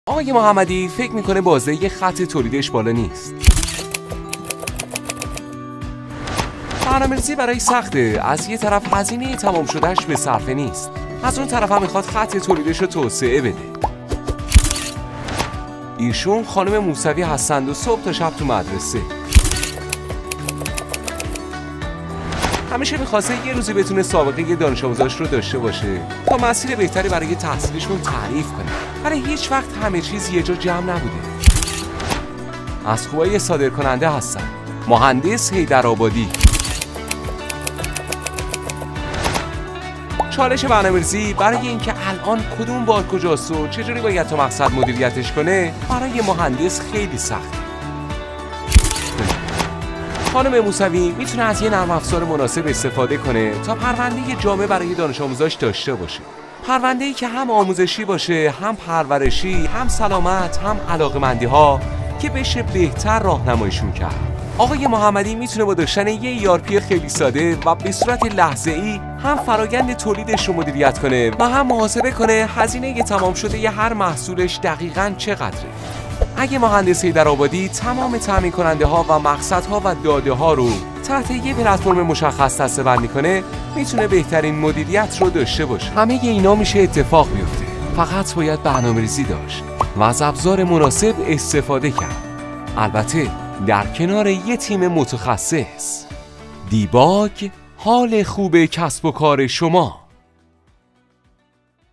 آقای محمدی فکر میکنه بازدهی خط تولیدش بالا نیست. برنامه‌ریزی برای سخته. از یه طرف هزینه تمام شدهش به صرفه نیست، از اون طرف هم میخواد خط تولیدش رو توسعه بده. ایشون خانم موسوی هستند و صبح تا شب تو مدرسه. همیشه میخواسته یه روزی بتونه سابقه دانش آموزاش رو داشته باشه تا مسیر بهتری برای تحصیلشون تعریف کنه، ولی هیچ وقت همه چیز یه جا جمع نبوده. از خوبای صادر کننده هستن. مهندس حیدرآبادی. چالش برنامه‌ریزی برای اینکه الان کدوم بار کجاست و چجوری باید تا مقصد مدیریتش کنه برای مهندس خیلی سخته. خانم موسوی میتونه از یه نرم افزار مناسب استفاده کنه تا پرونده جامع برای دانش آموزاش داشته باشه. پرونده‌ای که هم آموزشی باشه، هم پرورشی، هم سلامت، هم علاقه‌مندی‌ها که بشه بهتر راهنماییشون کرد. آقای محمدی میتونه با داشتن یه ERP خیلی ساده و به صورت لحظه‌ای هم فرایند تولیدش رو مدیریت کنه و هم محاسبه کنه هزینه تمام شده ی هر محصولش دقیقاً چقدره. اگه مهندس حیدرآبادی تمام تامین کننده ها و مقصدها و داده ها رو تحت یه پلتفرم مشخص دسته‌بندی کنه، میتونه بهترین مدیریت رو داشته باشه. همه اینا میشه اتفاق بیفته. فقط باید برنامه‌ریزی داشت و از ابزار مناسب استفاده کرد. البته در کنار یه تیم متخصص. دیباگ، حال خوب کسب و کار شما.